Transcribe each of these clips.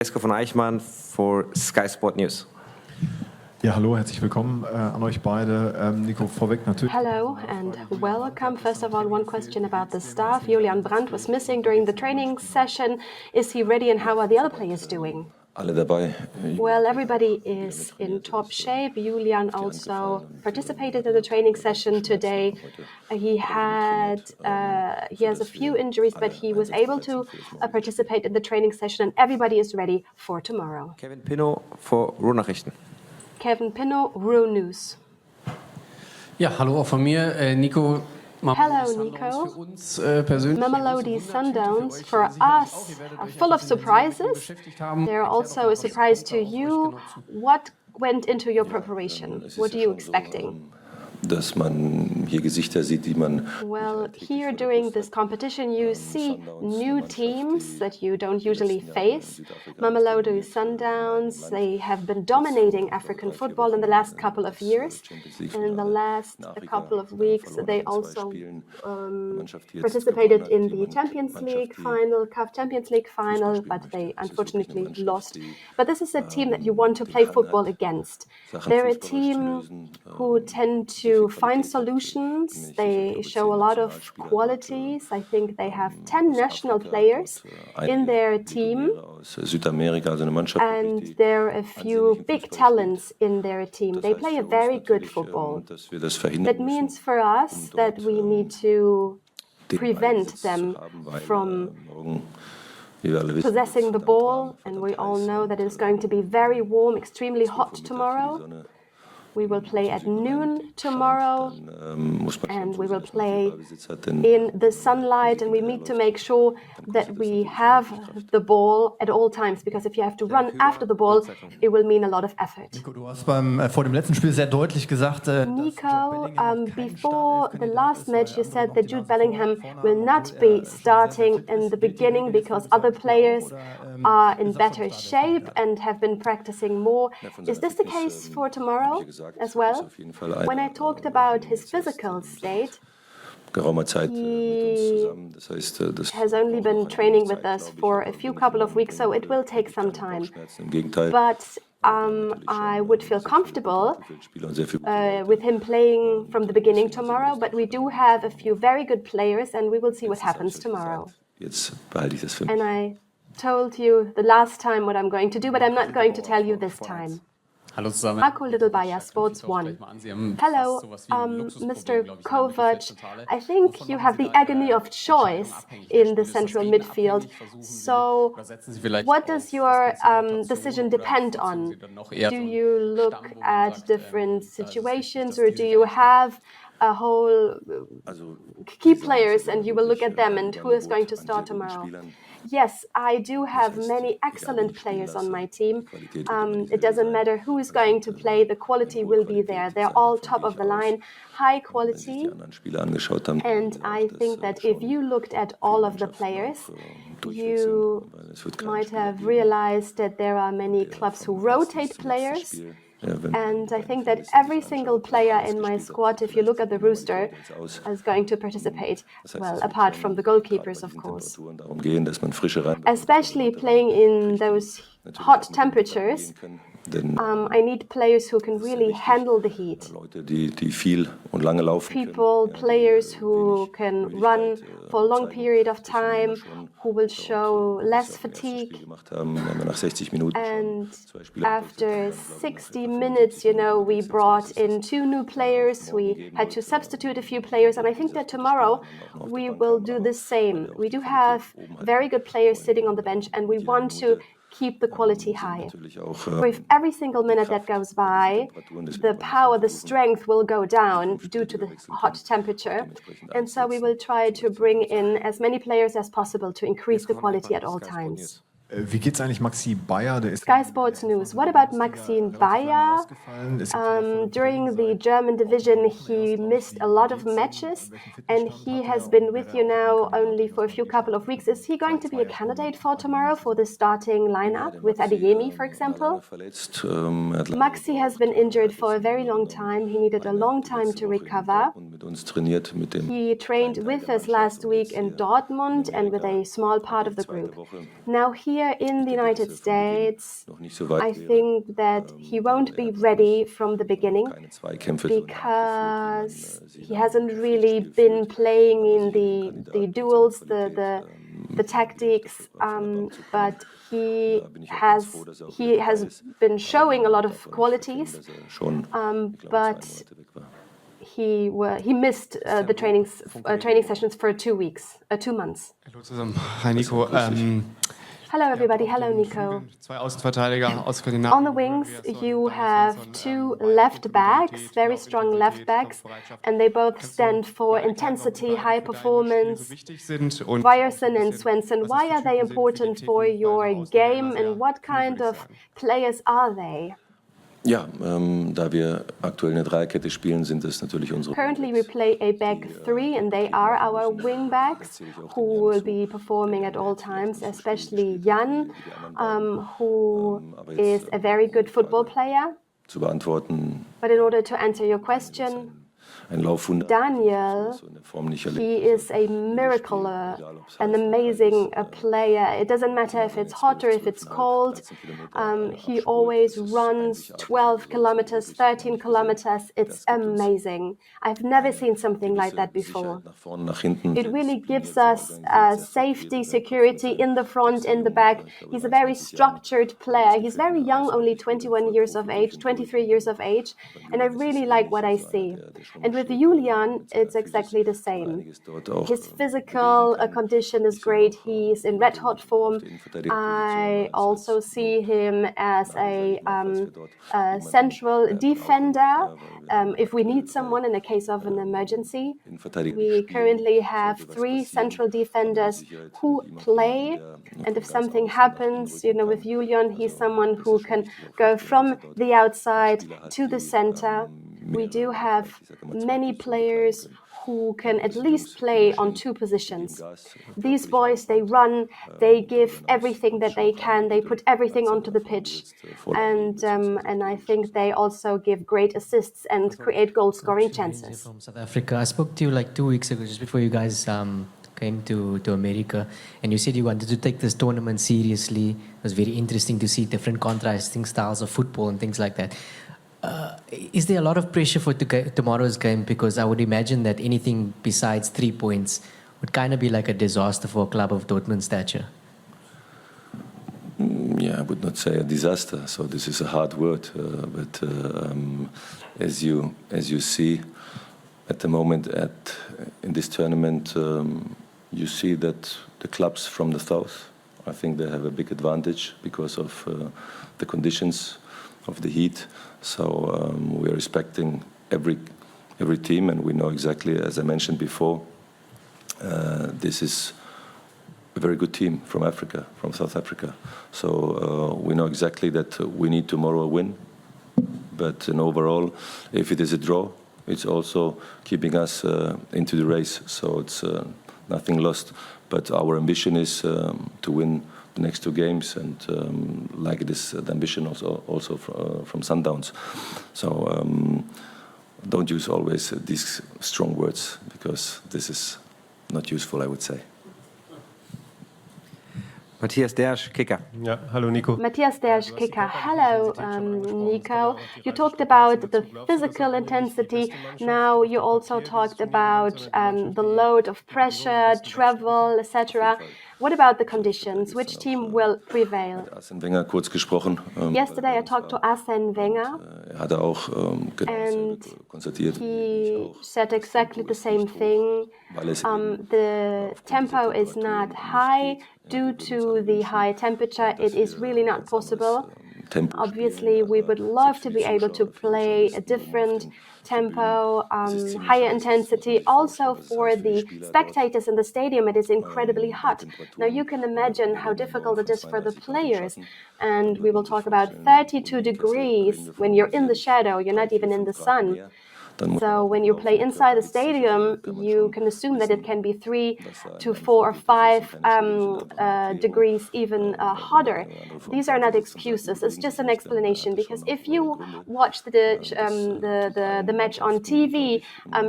Esko von Eichmann for Sky Sport News. Ja, hallo, herzlich willkommen an euch beide. Niko, vorweg natürlich. Hello and welcome. First of all, one question about the staff. Julian Brandt was missing during the training session. Is he ready and how are the other players doing? Alle dabei. Well, everybody is in top shape. Julian also participated in the training session today. He has a few injuries, but he was able to participate in the training session, and everybody is ready for tomorrow. Kevin Pinnow for Ruhrnachrichten. Kevin Pinnow, Ruhr News. Ja, hallo auch von mir, Niko. Hello, Nico. Mamelodi Sundowns, for us, are full of surprises. They're also a surprise to you. What went into your preparation? What are you expecting? Dass man hier Gesichter sieht, die man. Well, here during this competition you see new teams that you don't usually face. Mamelodi Sundowns, they have been dominating African football in the last couple of years. And in the last couple of weeks they also participated in the Champions League final, CAF Champions League final, but they unfortunately lost. But this is a team that you want to play football against. They're a team who tend to find solutions. They show a lot of qualities. I think they have 10 national players in their team, and there are a few big talents in their team. They play a very good football. That means for us that we need to prevent them from possessing the ball, and we all know that it's going to be very warm, extremely hot tomorrow. We will play at noon tomorrow, and we will play in the sunlight, and we need to make sure that we have the ball at all times, because if you have to run after the ball, it will mean a lot of effort. Nico, du hast vor dem letzten Spiel sehr deutlich gesagt, Nico, before the last match you said that Jude Bellingham will not be starting in the beginning because other players are in better shape and have been practicing more. Is this the case for tomorrow as well? When I talked about his physical state, he has only been training with us for a couple of weeks, so it will take some time. But I would feel comfortable with him playing from the beginning tomorrow, but we do have a few very good players, and we will see what happens tomorrow. And I told you the last time what I'm going to do, but I'm not going to tell you this time. Hallo zusammen. Marco Littlebaya, Sports 1. Hello, Mr. Kovac. I think you have the agony of choice in the central midfield. So what does your decision depend on? Do you look at different situations, or do you have a whole key players and you will look at them and who is going to start tomorrow? Yes, I do have many excellent players on my team. It doesn't matter who is going to play, the quality will be there. They're all top of the line, high quality. And I think that if you looked at all of the players, you might have realized that there are many clubs who rotate players. And I think that every single player in my squad, if you look at the roster, is going to participate, well, apart from the goalkeepers, of course. Especially playing in those hot temperatures, I need players who can really handle the heat. Players who can run for a long period of time, who will show less fatigue. And after 60 minutes, we brought in 2 new players. We had to substitute a few players, and I think that tomorrow we will do the same. We do have very good players sitting on the bench, and we want to keep the quality high. With every single minute that goes by, the power, the strength will go down due to the hot temperature. And so we will try to bring in as many players as possible to increase the quality at all times. Wie geht's eigentlich Maxi Bayer? Sky Sports News. What about Maxime Bayer? During the German division, he missed a lot of matches, and he has been with you now only for a couple of weeks. Is he going to be a candidate for tomorrow for the starting lineup with Adeyemi, for example? Maxi has been injured for a very long time. He needed a long time to recover. He trained with us last week in Dortmund and with a small part of the group. Now he Here in the United States, noch nicht so weit I wäre. think that he won't be ready from the beginning Keine Zweikämpfe so because he hasn't really been playing in the duels, the tactics, but he has been showing a lot of qualities, but he missed the training sessions for 2 weeks, 2 months. Hallo zusammen. Hi Nico. Hello everybody, hello Nico. Zwei Außenverteidiger aus Skandinavien. On the wings you have 2 left backs, very strong left backs, and they both stand for intensity, high performance. Ryerson and Svensson, why are they important for your game and what kind of players are they? Ja, da wir aktuell eine Dreierkette spielen, sind es natürlich unsere. Currently we play a back 3 and they are our wing backs who will be performing at all times, especially Jan, who is a very good football player. Zu beantworten. But in order to answer your question, Ein Laufwunder. Daniel, he is a miracle, an amazing player. It doesn't matter if it's hot or if it's cold. He always runs 12 kilometers, 13 kilometers. It's amazing. I've never seen something like that before. It really gives us safety, security in the front, in the back. He's a very structured player. He's very young, only 21 years of age, 23 years of age, and I really like what I see. And with Julian, it's exactly the same. His physical condition is great. He's in red-hot form. I also see him as a central defender if we need someone in a case of an emergency. We currently have 3 central defenders who play, and if something happens, with Julian, he's someone who can go from the outside to the center. We do have many players who can at least play on 2 positions. These boys, they run, they give everything that they can, they put everything onto the pitch, and I think they also give great assists and create goal-scoring chances. From South Africa, I spoke to you like 2 weeks ago, just before you guys came to America, and you said you wanted to take this tournament seriously. It was very interesting to see different contrasting styles of football and things like that. Is there a lot of pressure for tomorrow's game? Because I would imagine that anything besides 3 points would kind of be like a disaster for a club of Dortmund stature. Yeah, I would not say a disaster. So this is a hard word, but as you see at the moment in this tournament, you see that the clubs from the south, I think they have a big advantage because of the conditions of the heat. So we are respecting every team, and we know exactly, as I mentioned before, this is a very good team from Africa, from South Africa. So we know exactly that we need tomorrow a win. But overall, if it is a draw, it's also keeping us into the race. So it's nothing lost. But our ambition is to win the next 2 games, and like it is the ambition also from Sundowns. So don't use always these strong words, because this is not useful, I would say. Matthias Dersch, Kicker. Ja, hallo Nico. Matthias Dersch, Kicker. Hello, Nico. You talked about the physical intensity. Now you also talked about the load of pressure, travel, etc. What about the conditions? Which team will prevail? Arsene Wenger kurz gesprochen. Yesterday I talked to Arsene Wenger, Hat auch and konstatiert. he said exactly the same thing. The tempo is not high. Due to the high temperature, it is really not possible. Obviously, we would love to be able to play a different tempo, higher intensity. Also for the spectators in the stadium, it is incredibly hot. Now you can imagine how difficult it is for the players. And we will talk about 32 degrees when you're in the shadow, you're not even in the sun. So when you play inside the stadium, you can assume that it can be 3 to 4 or 5 degrees even hotter. These are not excuses. It's just an explanation, because if you watch the match on TV,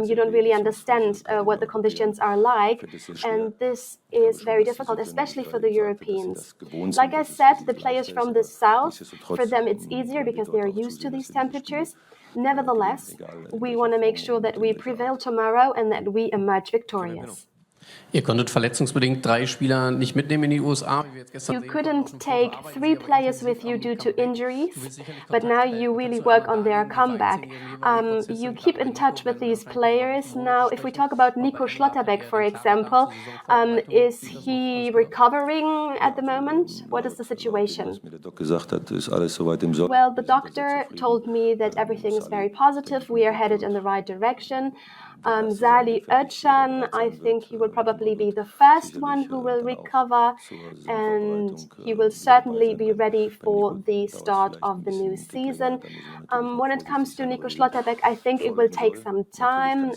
you don't really understand what the conditions are like, and this is very difficult, especially for the Europeans. Like I said, the players from the south, for them it's easier because they are used to these temperatures. Nevertheless, we want to make sure that we prevail tomorrow and that we emerge victorious. Ihr konntet verletzungsbedingt 3 Spieler nicht mitnehmen in die USA, wie wir jetzt gestern You sehen couldn't take 3 players with you due to injuries, but now you really work on their comeback. You keep in touch with these players. Now, if we talk about Nico Schlotterbeck, for example, is he recovering at the moment? What is the situation? Well, the doctor told me that everything is very positive. We are headed in the right direction. Sali Özcan, I think he will probably be the first one who will recover, and he will certainly be ready for the start of the new season. When it comes to Nico Schlotterbeck, I think it will take some time.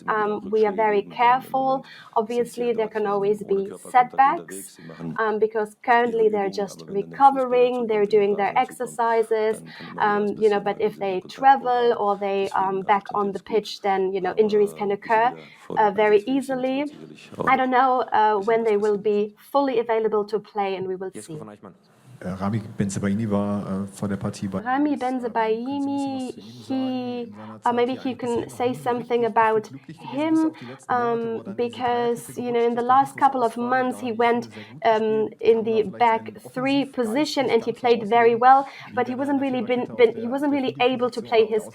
We are very careful. Obviously, there can always be setbacks because currently they're just recovering, they're doing their exercises, but if they travel or they back on the pitch, then, injuries can occur very easily. I don't know when they will be fully available to play, and we will see. Rami Bensebaini war vor der Partie bei... Rami Bensebaini, maybe you can say something about him, because, in the last couple of months he went in the back 3 position and he played very well, but he wasn't really able to play his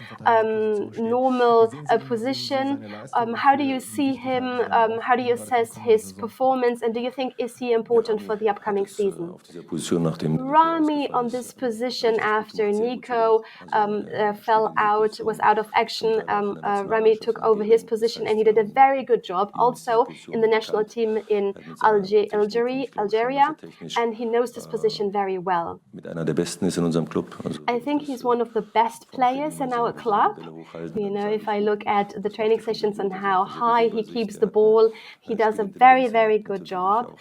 normal position. How do you see him? How do you assess his performance? And do you think, is he important for the upcoming season? Rami on this position after Niko was out of action. Rami took over his position and he did a very good job also in the national team in Algeria, and he knows this position very well. I think he's one of the best players in our club. If I look at the training sessions and how high he keeps the ball, he does a very, very good job.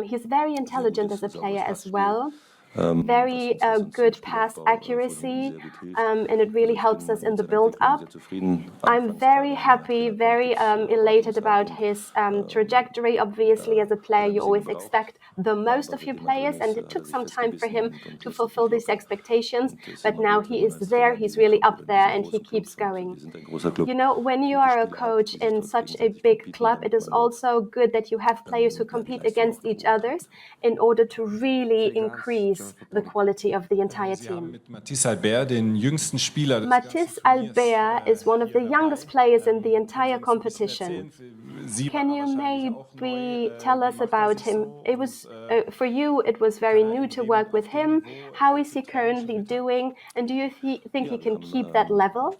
He's very intelligent as a player as well. Very good pass accuracy, and it really helps us in the build-up. I'm very happy, very elated about his trajectory. Obviously, as a player, you always expect the most of your players, and it took some time for him to fulfill these expectations, but now he is there, he's really up there, and he keeps going. When you are a coach in such a big club, it is also good that you have players who compete against each other in order to really increase the quality of the entire team. Mathis Albert, den jüngsten Spieler. Mathis Albert is one of the youngest players in the entire competition. Can you maybe tell us about him? It was for you, it was very new to work with him. How is he currently doing? And do you think he can keep that level?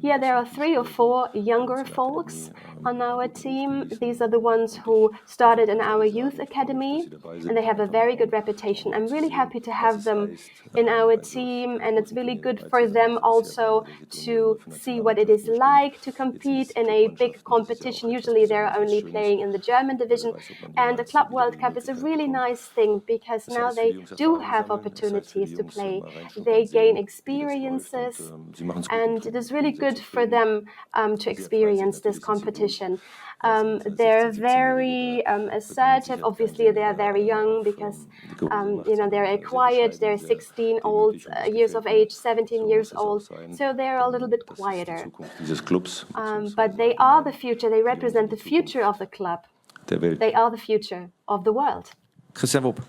Yeah, there are 3 or 4 younger folks on our team. These are the ones who started in our youth academy, and they have a very good reputation. I'm really happy to have them in our team, and it's really good for them also to see what it is like to compete in a big competition. Usually they're only playing in the German division, and the Club World Cup is a really nice thing because now they do have opportunities to play. They gain experiences, and it is really good for them to experience this competition. They're very assertive. Obviously, they are very young because they're quiet. They're 16 years of age, 17 years old, so they're a little bit quieter. But they are the future. They represent the future of the club. They are the future of the world. Christian Wob.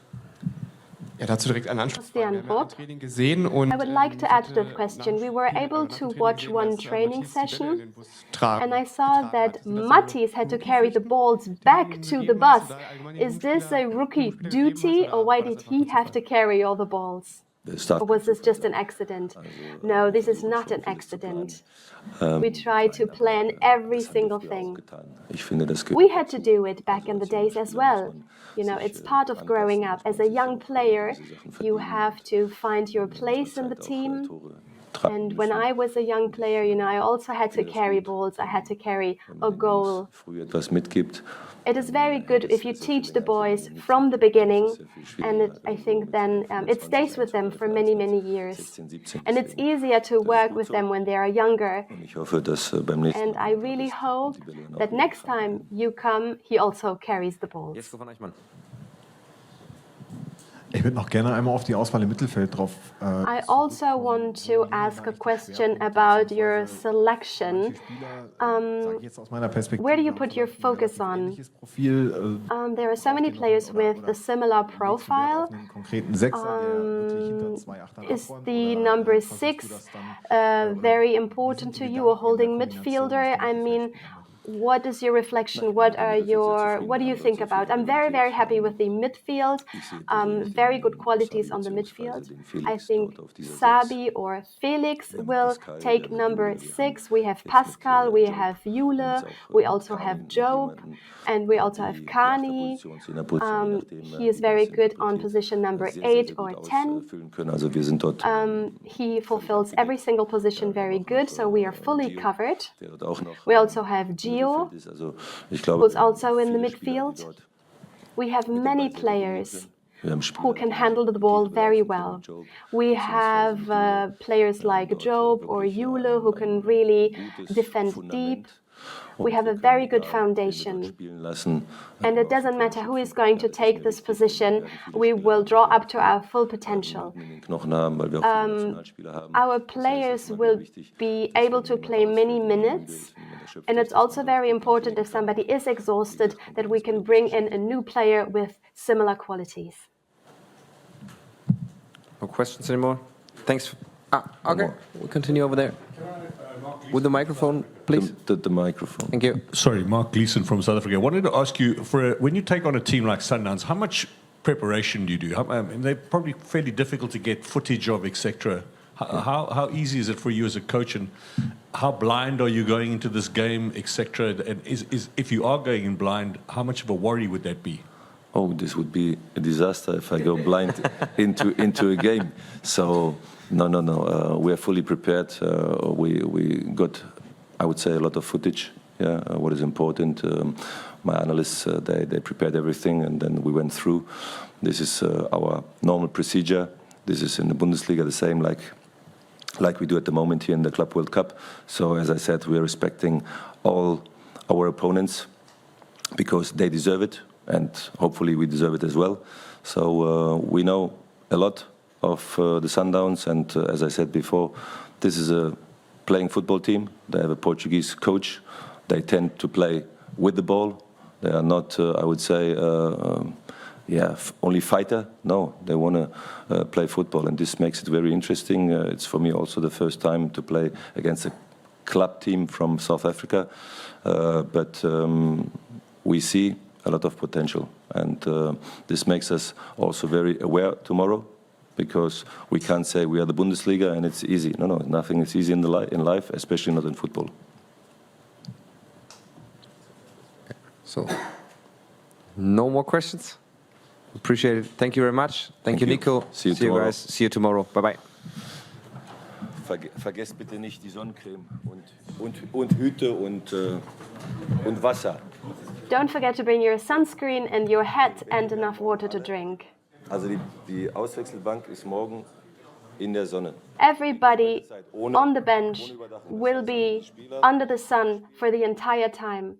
Ja, dazu direkt einen Anschluss. Christian Gesehen und I would like to add to that question. We were able to watch one training session, and I saw that Mathis had to carry the balls back to the bus. Is this a rookie duty, or why did he have to carry all the balls? Or was this just an accident? No, this is not an accident. We try to plan every single thing. We had to do it back in the days as well. It's part of growing up. As a young player, you have to find your place in the team. And when I was a young player, I also had to carry balls. I had to carry a goal. It is very good if you teach the boys from the beginning, and I think then it stays with them for many, many years. And it's easier to work with them when they are younger. And I really hope that next time you come, he also carries the balls. Ich würde noch gerne einmal auf die Auswahl im Mittelfeld drauf. I also want to ask a question about your selection. Where do you put your focus on? There are so many players with a similar profile. Is the number 6 very important to you, a holding midfielder? I mean, what is your reflection? What do you think about? I'm very, very happy with the midfield. Very good qualities on the midfield. I think Sabi or Felix will take number 6. We have Pascal, we have Jule, we also have Job, and we also have Kani. He is very good on position number 8 or 10. He fulfills every single position very good, so we are fully covered. We also have Gio, who's also in the midfield. We have many players who can handle the ball very well. We have players like Job or Jule who can really defend deep. We have a very good foundation. And it doesn't matter who is going to take this position, we will draw up to our full potential. Our players will be able to play many minutes. And it's also very important if somebody is exhausted that we can bring in a new player with similar qualities. No questions anymore? Thanks. Okay, we'll continue over there. With the microphone, please. The microphone. Thank you. Sorry, Mark Gleeson from South Africa. I wanted to ask you, when you take on a team like Sundowns, how much preparation do you do? They're probably fairly difficult to get footage of, etc. How easy is it for you as a coach, and how blind are you going into this game, etc.? And if you are going in blind, how much of a worry would that be? Oh, this would be a disaster if I go blind into a game. So no. We are fully prepared. We got, I would say, a lot of footage. Yeah, what is important. My analysts they prepared everything, and then we went through. This is our normal procedure. This is in the Bundesliga the same, like we do at the moment here in the Club World Cup. So as I said, we are respecting all our opponents because they deserve it, and hopefully we deserve it as well. So we know a lot of the Sundowns, and as I said before, this is a playing football team. They have a Portuguese coach. They tend to play with the ball. They are not, I would say, only fighter. No, they want to play football, and this makes it very interesting. It's for me also the first time to play against a club team from South Africa, but we see a lot of potential, and this makes us also very aware tomorrow, because we can't say we are the Bundesliga and it's easy. No, nothing is easy in life, especially not in football. So, no more questions? Appreciate it. Thank you very much. Thank you, Niko. See you guys. See you tomorrow. Bye-bye. Vergesst bitte nicht die Sonnencreme und Hüte und Wasser. Don't forget to bring your sunscreen and your hat and enough water to drink. Also die Auswechselbank ist morgen in der Sonne. Everybody on the bench will be under the sun for the entire time.